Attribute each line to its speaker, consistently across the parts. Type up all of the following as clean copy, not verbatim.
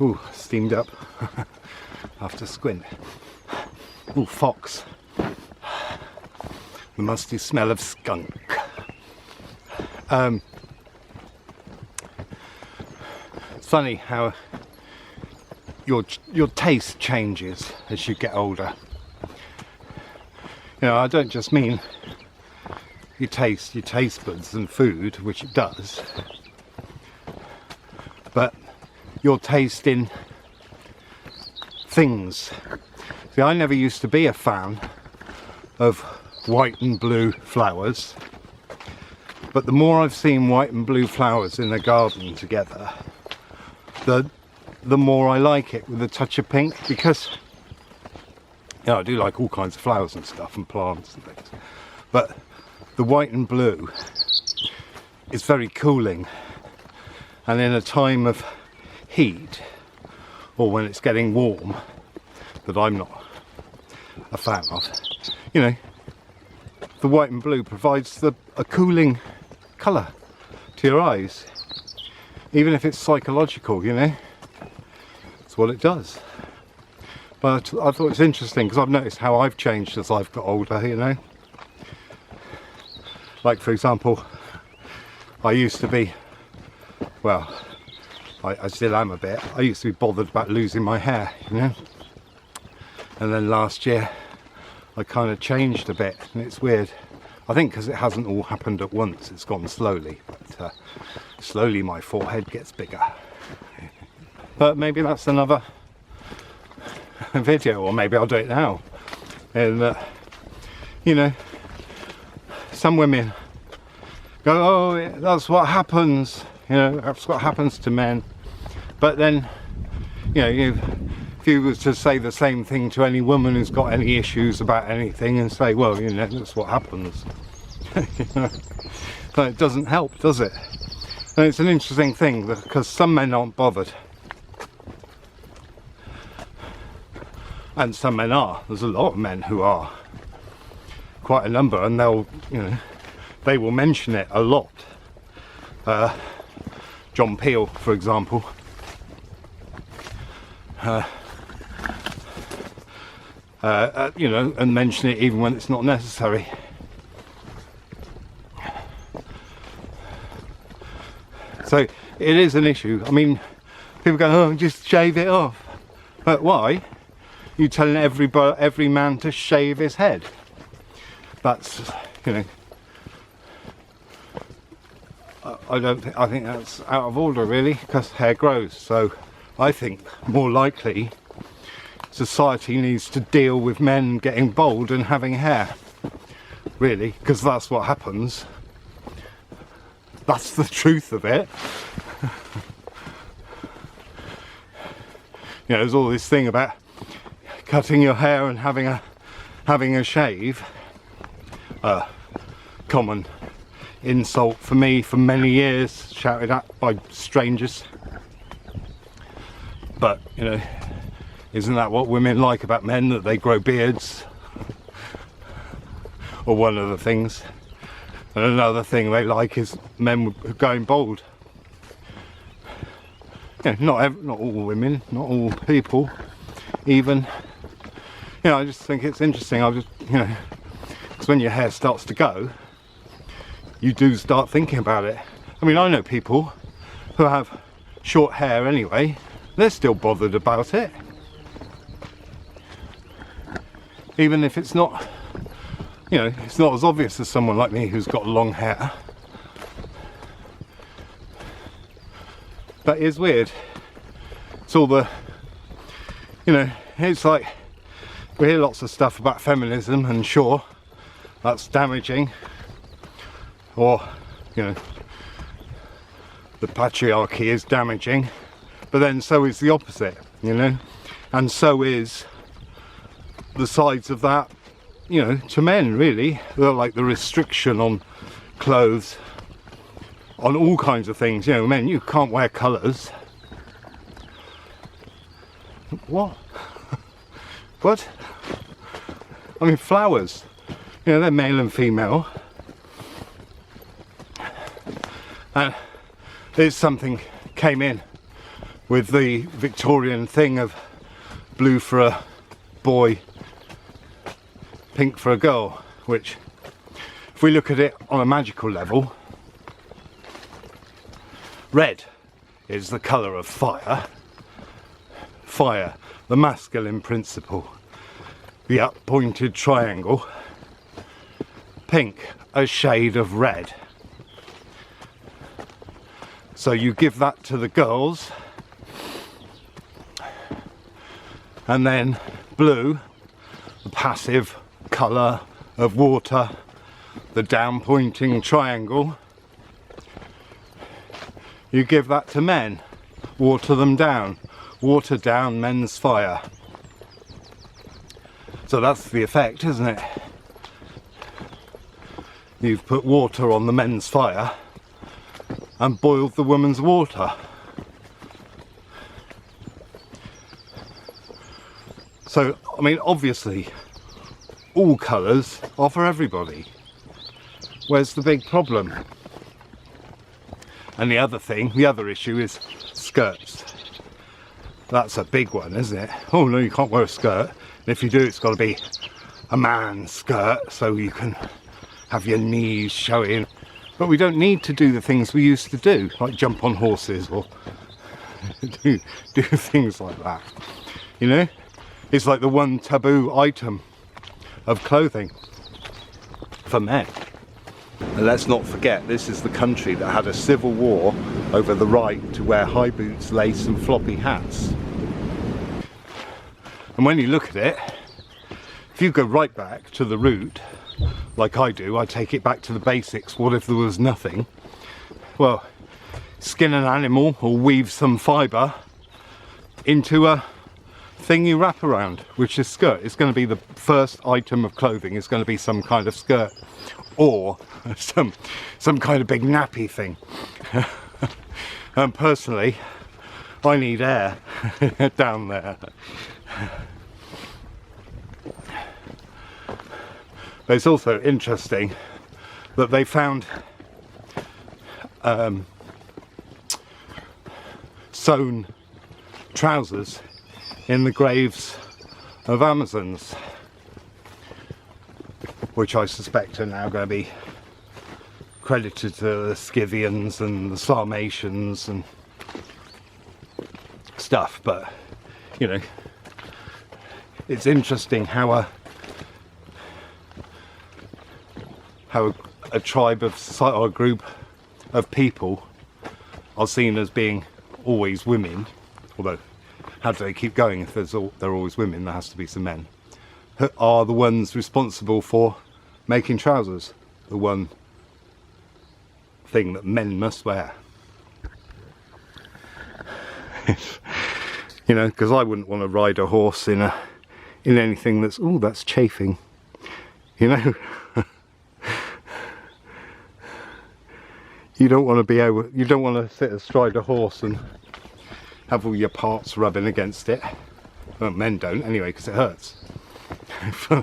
Speaker 1: Ooh, steamed up. Have to squint. Ooh, fox. The musty smell of skunk. It's funny how your taste changes as you get older. You know, I don't just mean your taste buds and food, which it does, but your taste in things. See, I never used to be a fan of white and blue flowers, but the more I've seen white and blue flowers in a garden together, the more I like it with a touch of pink, because you know, I do like all kinds of flowers and stuff and plants and things, but the white and blue is very cooling, and in a time of heat or when it's getting warm that I'm not a fan of, you know, the white and blue provides a cooling colour to your eyes, even if it's psychological, you know. That's what it does. But I thought it's interesting because I've noticed how I've changed as I've got older, you know. Like, for example, I used to be, well, I still am a bit, I used to be bothered about losing my hair, you know. And then last year I kind of changed a bit, and it's weird. I think because it hasn't all happened at once, it's gone slowly, but slowly my forehead gets bigger. But maybe that's another video, or maybe I'll do it now. And you know, some women go, oh, that's what happens, you know, that's what happens to men. But then, you know, if you was to say the same thing to any woman who's got any issues about anything and say, well, you know, that's what happens, you know, but it doesn't help, does it? And it's an interesting thing because some men aren't bothered, and some men are. There's a lot of men who are, quite a number, and they'll, you know, they will mention it a lot. John Peel, for example, you know, and mention it even when it's not necessary. So it is an issue. I mean, people go, oh, just shave it off. But why? You telling every man to shave his head? That's, you know, I think that's out of order, really, because hair grows. So I think more likely society needs to deal with men getting bald and having hair, really, because that's what happens. That's the truth of it. You know, there's all this thing about cutting your hair and having a shave. Common insult for me for many years, shouted at by strangers. But, you know, isn't that what women like about men, that they grow beards? Or one of the things. And another thing they like is men going bald. You know, not all women, not all people, even. You know, I just think it's interesting. I just, you know, because when your hair starts to go, you do start thinking about it. I mean, I know people who have short hair anyway, they're still bothered about it. Even if it's not, you know, it's not as obvious as someone like me who's got long hair. But it's weird. It's all the, you know, it's like, we hear lots of stuff about feminism, and sure, that's damaging. Or, you know, the patriarchy is damaging. But then so is the opposite, you know. And so is the sides of that, you know, to men, really. They're like the restriction on clothes, on all kinds of things. You know, men, you can't wear colours. What? What? I mean, flowers, you know, they're male and female. And there's something came in with the Victorian thing of blue for a boy, pink for a girl, which, if we look at it on a magical level, red is the colour of fire. Fire, the masculine principle, the up-pointed triangle. Pink, a shade of red. So you give that to the girls, and then blue, the passive colour of water, the down-pointing triangle, you give that to men. Water them down. Water down men's fire. So that's the effect, isn't it? You've put water on the men's fire and boiled the woman's water. So, I mean, obviously, all colours are for everybody. Where's the big problem? And the other thing, the other issue is skirts. That's a big one, isn't it? Oh no, you can't wear a skirt. And if you do, it's got to be a man's skirt so you can have your knees showing. But we don't need to do the things we used to do, like jump on horses or do things like that. You know? It's like the one taboo item of clothing for men. And let's not forget, this is the country that had a civil war over the right to wear high boots, lace and floppy hats. And when you look at it, if you go right back to the root, like I do, I take it back to the basics. What if there was nothing? Well, skin an animal or weave some fibre into a thing you wrap around, which is skirt. It's going to be the first item of clothing. It's going to be some kind of skirt or some kind of big nappy thing. And personally, I need air down there. But it's also interesting that they found sewn trousers in the graves of Amazons, which I suspect are now going to be credited to the Scythians and the Sarmatians and stuff. But you know, it's interesting how a tribe of society, or a group of people, are seen as being always women. Although, how do they keep going if they're always women? There has to be some men. Are the ones responsible for making trousers, the one thing that men must wear. You know, because I wouldn't want to ride a horse in anything that's chafing. You know. You don't want to sit astride a horse and have all your parts rubbing against it. Well, men don't anyway, because it hurts. For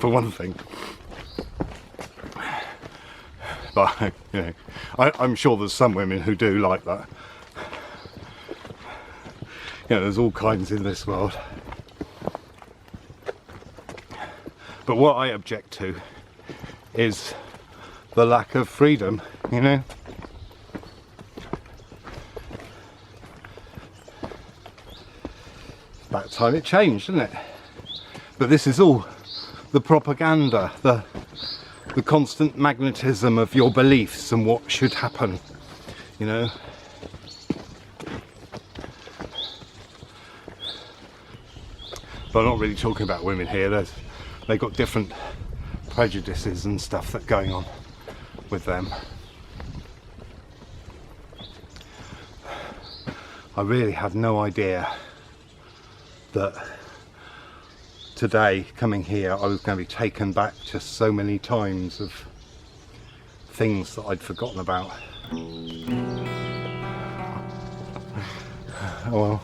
Speaker 1: one thing. But you know, I'm sure there's some women who do like that. You know, there's all kinds in this world. But what I object to is the lack of freedom, you know. About time it changed, isn't it? But this is all the propaganda, the constant magnetism of your beliefs and what should happen, you know. But I'm not really talking about women here. They've got different prejudices and stuff that going on with them. I really had no idea that today, coming here, I was going to be taken back to so many times of things that I'd forgotten about. Oh well.